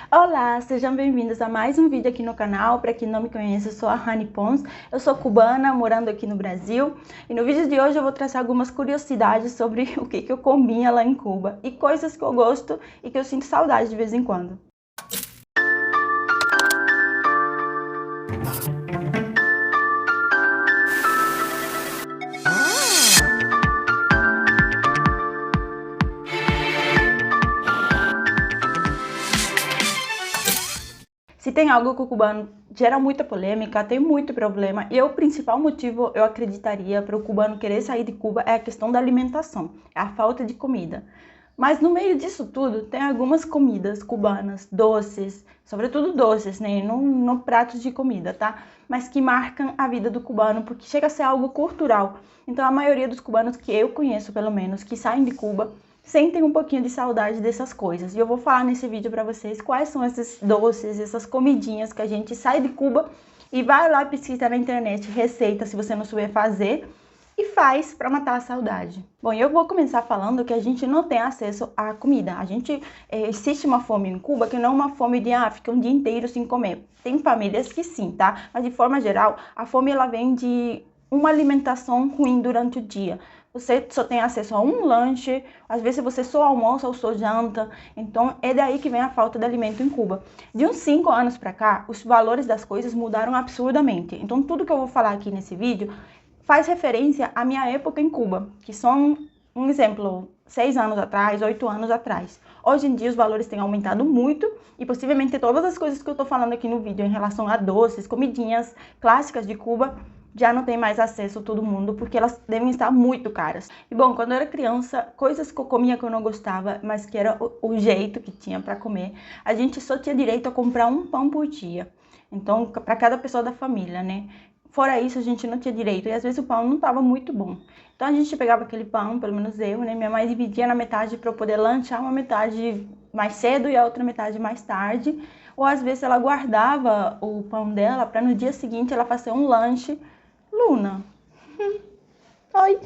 Olá, sejam bem-vindos a mais um vídeo aqui no canal. Para quem não me conhece, eu sou a Rani Pons, eu sou cubana, morando aqui no Brasil. E no vídeo de hoje eu vou trazer algumas curiosidades sobre o que eu comia lá em Cuba e coisas que eu gosto e que eu sinto saudade de vez em quando. Se tem algo que o cubano gera muita polêmica, tem muito problema, e o principal motivo, eu acreditaria, para o cubano querer sair de Cuba é a questão da alimentação, é a falta de comida. Mas no meio disso tudo, tem algumas comidas cubanas, doces, sobretudo doces, né? No pratos de comida, tá? Mas que marcam a vida do cubano, porque chega a ser algo cultural. Então a maioria dos cubanos que eu conheço, pelo menos, que saem de Cuba, sentem um pouquinho de saudade dessas coisas. E eu vou falar nesse vídeo para vocês quais são esses doces, essas comidinhas que a gente sai de Cuba e vai lá pesquisar na internet receita, se você não souber fazer, e faz para matar a saudade. Bom, eu vou começar falando que a gente não tem acesso à comida. Existe uma fome em Cuba que não é uma fome de fica um dia inteiro sem comer. Tem famílias que sim, tá? Mas de forma geral, a fome ela vem de uma alimentação ruim durante o dia. Você só tem acesso a um lanche, às vezes você só almoça ou só janta, então é daí que vem a falta de alimento em Cuba. De uns 5 anos para cá, os valores das coisas mudaram absurdamente. Então tudo que eu vou falar aqui nesse vídeo faz referência à minha época em Cuba, que são, um exemplo, 6 anos atrás, 8 anos atrás. Hoje em dia os valores têm aumentado muito e possivelmente todas as coisas que eu tô falando aqui no vídeo em relação a doces, comidinhas clássicas de Cuba, já não tem mais acesso a todo mundo, porque elas devem estar muito caras. E bom, quando eu era criança, coisas que eu comia que eu não gostava, mas que era o jeito que tinha para comer, a gente só tinha direito a comprar um pão por dia. Então, para cada pessoa da família, né? Fora isso, a gente não tinha direito, e às vezes o pão não estava muito bom. Então a gente pegava aquele pão, pelo menos eu, né? Minha mãe dividia na metade para eu poder lanchar uma metade mais cedo e a outra metade mais tarde. Ou às vezes ela guardava o pão dela para no dia seguinte ela fazer um lanche. Luna, oi.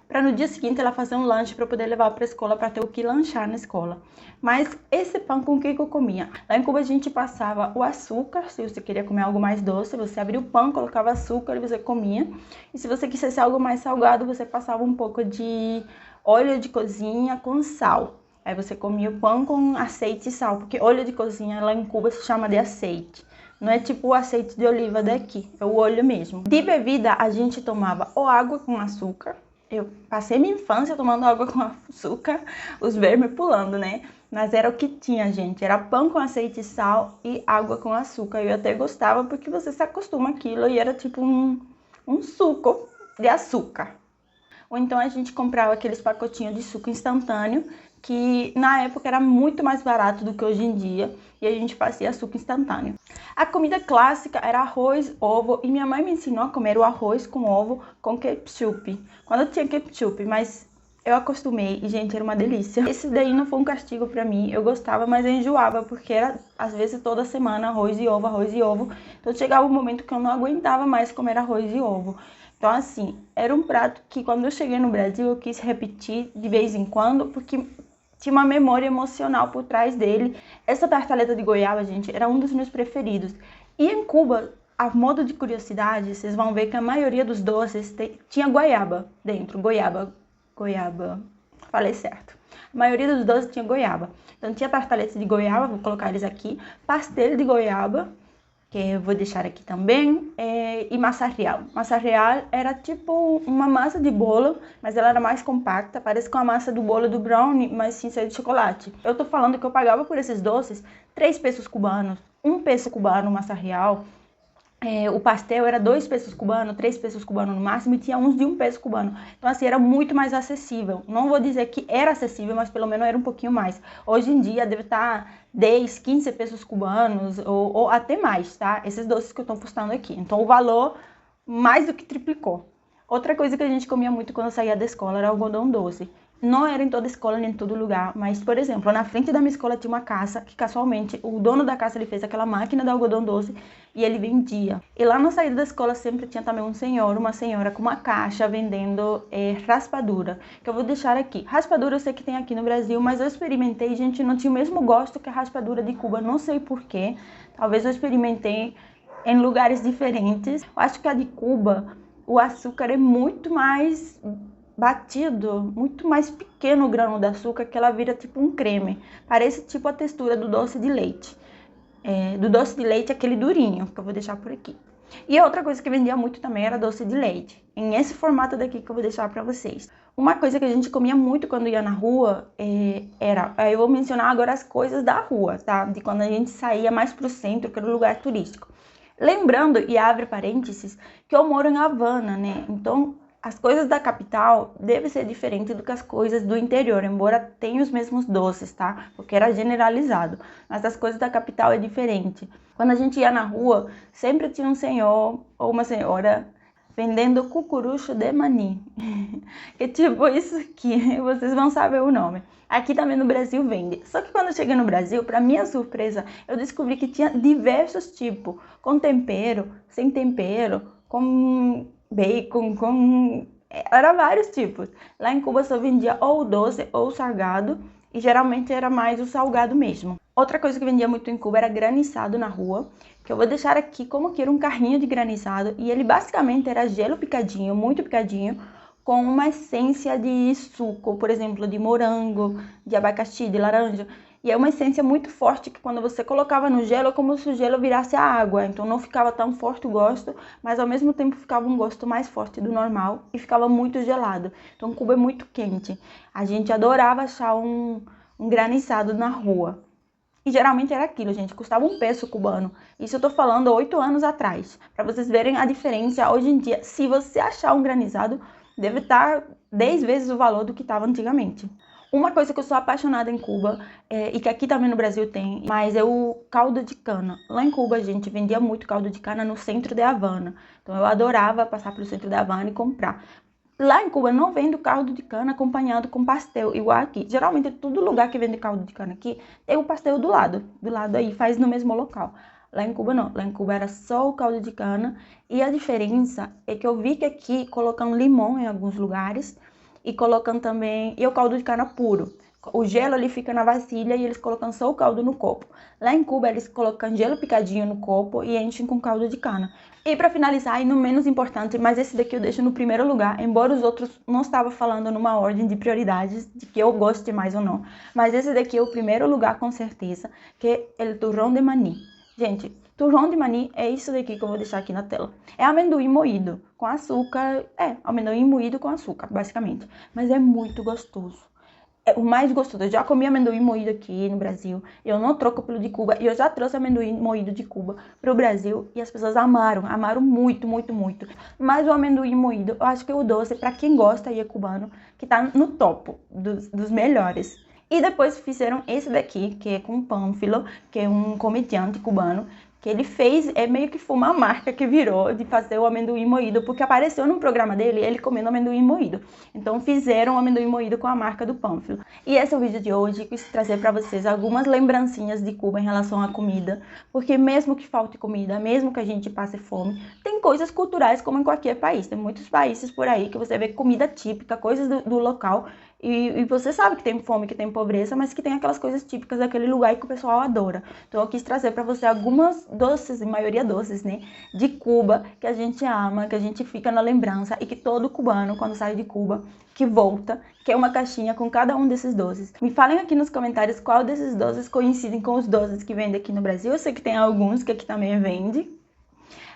Para no dia seguinte ela fazer um lanche para poder levar para a escola, para ter o que lanchar na escola. Mas esse pão com o que eu comia? Lá em Cuba a gente passava o açúcar, se você queria comer algo mais doce, você abria o pão, colocava açúcar e você comia. E se você quisesse algo mais salgado, você passava um pouco de óleo de cozinha com sal. Aí você comia o pão com azeite e sal, porque óleo de cozinha lá em Cuba se chama de azeite. Não é tipo o azeite de oliva daqui, é o óleo mesmo. De bebida, a gente tomava ou água com açúcar. Eu passei minha infância tomando água com açúcar, os vermes pulando, né? Mas era o que tinha, gente. Era pão com azeite e sal e água com açúcar. Eu até gostava porque você se acostuma àquilo e era tipo um suco de açúcar. Ou então a gente comprava aqueles pacotinhos de suco instantâneo, que na época era muito mais barato do que hoje em dia, e a gente fazia suco instantâneo. A comida clássica era arroz, ovo, e minha mãe me ensinou a comer o arroz com ovo com ketchup. Quando eu tinha ketchup, mas eu acostumei e, gente, era uma delícia. Esse daí não foi um castigo pra mim, eu gostava, mas eu enjoava, porque era, às vezes, toda semana arroz e ovo, arroz e ovo. Então chegava um momento que eu não aguentava mais comer arroz e ovo. Então, assim, era um prato que quando eu cheguei no Brasil eu quis repetir de vez em quando, porque tinha uma memória emocional por trás dele. Essa tartaleta de goiaba, gente, era um dos meus preferidos. E em Cuba, a modo de curiosidade, vocês vão ver que a maioria dos doces tinha goiaba dentro. Goiaba, falei certo. A maioria dos doces tinha goiaba. Então tinha tartaleta de goiaba, vou colocar eles aqui. Pastel de goiaba, que eu vou deixar aqui também, e massa real. Massa real era tipo uma massa de bolo, mas ela era mais compacta, parece com a massa do bolo do brownie, mas sem ser de chocolate. Eu tô falando que eu pagava por esses doces 3 pesos cubanos, 1 peso cubano massa real. O pastel era 2 pesos cubanos, 3 pesos cubanos no máximo, e tinha uns de 1 peso cubano. Então, assim, era muito mais acessível. Não vou dizer que era acessível, mas pelo menos era um pouquinho mais. Hoje em dia deve estar 10, 15 pesos cubanos, ou até mais, tá? Esses doces que eu tô postando aqui. Então, o valor mais do que triplicou. Outra coisa que a gente comia muito quando saía da escola era algodão doce. Não era em toda escola, nem em todo lugar, mas, por exemplo, na frente da minha escola tinha uma casa que, casualmente, o dono da casa ele fez aquela máquina de algodão doce e ele vendia. E lá na saída da escola sempre tinha também um senhor, uma senhora com uma caixa vendendo raspadura, que eu vou deixar aqui. Raspadura eu sei que tem aqui no Brasil, mas eu experimentei, gente, não tinha o mesmo gosto que a raspadura de Cuba, não sei porquê. Talvez eu experimentei em lugares diferentes. Eu acho que a de Cuba, o açúcar é muito mais batido, muito mais pequeno o grão de açúcar, que ela vira tipo um creme. Parece tipo a textura do doce de leite. Do doce de leite, aquele durinho, que eu vou deixar por aqui. E a outra coisa que vendia muito também era doce de leite, em esse formato daqui que eu vou deixar para vocês. Uma coisa que a gente comia muito quando ia na rua eu vou mencionar agora as coisas da rua, tá? De quando a gente saía mais pro centro, que era o lugar turístico. Lembrando, e abre parênteses, que eu moro em Havana, né? Então, as coisas da capital devem ser diferentes do que as coisas do interior, embora tenham os mesmos doces, tá? Porque era generalizado. Mas as coisas da capital é diferente. Quando a gente ia na rua, sempre tinha um senhor ou uma senhora vendendo cucurucho de mani. Que tipo isso aqui, vocês vão saber o nome. Aqui também no Brasil vende. Só que quando eu cheguei no Brasil, para minha surpresa, eu descobri que tinha diversos tipos. Com tempero, sem tempero, com bacon, era vários tipos. Lá em Cuba só vendia ou doce ou salgado, e geralmente era mais o salgado mesmo. Outra coisa que vendia muito em Cuba era graniçado na rua, que eu vou deixar aqui como que era um carrinho de graniçado, e ele basicamente era gelo picadinho, muito picadinho, com uma essência de suco, por exemplo, de morango, de abacaxi, de laranja. E é uma essência muito forte que quando você colocava no gelo, é como se o gelo virasse a água. Então não ficava tão forte o gosto, mas ao mesmo tempo ficava um gosto mais forte do normal e ficava muito gelado. Então Cuba é muito quente. A gente adorava achar um graniçado na rua. E geralmente era aquilo, gente, custava R$1 cubano. Isso eu tô falando 8 anos atrás. Para vocês verem a diferença hoje em dia. Se você achar um granizado, deve estar 10 vezes o valor do que estava antigamente. Uma coisa que eu sou apaixonada em Cuba, e que aqui também no Brasil tem, mas é o caldo de cana. Lá em Cuba a gente vendia muito caldo de cana no centro de Havana. Então eu adorava passar pelo centro de Havana e comprar. Lá em Cuba não vende o caldo de cana acompanhado com pastel, igual aqui. Geralmente todo lugar que vende caldo de cana aqui tem o pastel do lado aí, faz no mesmo local. Lá em Cuba não, lá em Cuba era só o caldo de cana, e a diferença é que eu vi que aqui colocam limão em alguns lugares, e colocam também, e o caldo de cana puro. O gelo ali fica na vasilha e eles colocam só o caldo no copo. Lá em Cuba eles colocam gelo picadinho no copo e enchem com caldo de cana. E para finalizar, e no menos importante, mas esse daqui eu deixo no primeiro lugar, embora os outros não estava falando numa ordem de prioridades, de que eu goste mais ou não. Mas esse daqui é o primeiro lugar com certeza, que é o turrón de maní. Gente, turrón de maní é isso daqui que eu vou deixar aqui na tela. É amendoim moído com açúcar, amendoim moído com açúcar, basicamente. Mas é muito gostoso. É o mais gostoso. Eu já comi amendoim moído aqui no Brasil, eu não troco pelo de Cuba, e eu já trouxe amendoim moído de Cuba para o Brasil, e as pessoas amaram muito, muito, muito. Mas o amendoim moído, eu acho que é o doce, para quem gosta e é cubano, que tá no topo dos melhores. E depois fizeram esse daqui, que é com pânfilo, que é um comediante cubano, que ele fez, meio que foi uma marca que virou de fazer o amendoim moído, porque apareceu num programa dele, ele comendo amendoim moído. Então fizeram o amendoim moído com a marca do pânfilo. E esse é o vídeo de hoje, quis trazer para vocês algumas lembrancinhas de Cuba em relação à comida, porque mesmo que falte comida, mesmo que a gente passe fome, tem coisas culturais como em qualquer país. Tem muitos países por aí que você vê comida típica, coisas do local, e você sabe que tem fome, que tem pobreza, mas que tem aquelas coisas típicas daquele lugar que o pessoal adora. Então eu quis trazer para você algumas doces, em maioria doces, né, de Cuba, que a gente ama, que a gente fica na lembrança, e que todo cubano, quando sai de Cuba, que volta, quer uma caixinha com cada um desses doces. Me falem aqui nos comentários qual desses doces coincidem com os doces que vendem aqui no Brasil. Eu sei que tem alguns que aqui também vende,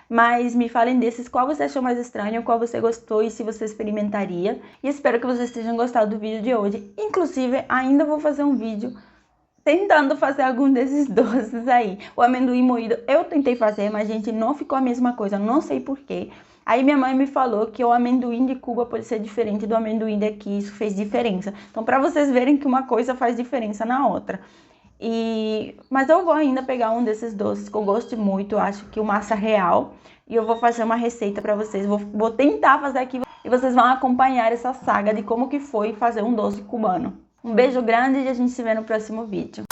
mas me falem desses, qual você achou mais estranho, qual você gostou e se você experimentaria. E espero que vocês tenham gostado do vídeo de hoje. Inclusive, ainda vou fazer um vídeo tentando fazer algum desses doces aí. O amendoim moído eu tentei fazer, mas, gente, não ficou a mesma coisa, não sei porquê. Aí minha mãe me falou que o amendoim de Cuba pode ser diferente do amendoim daqui, isso fez diferença. Então, para vocês verem que uma coisa faz diferença na outra. Mas eu vou ainda pegar um desses doces que eu gosto muito, eu acho que o massa real, e eu vou fazer uma receita para vocês. Vou tentar fazer aqui e vocês vão acompanhar essa saga de como que foi fazer um doce cubano. Um beijo grande e a gente se vê no próximo vídeo.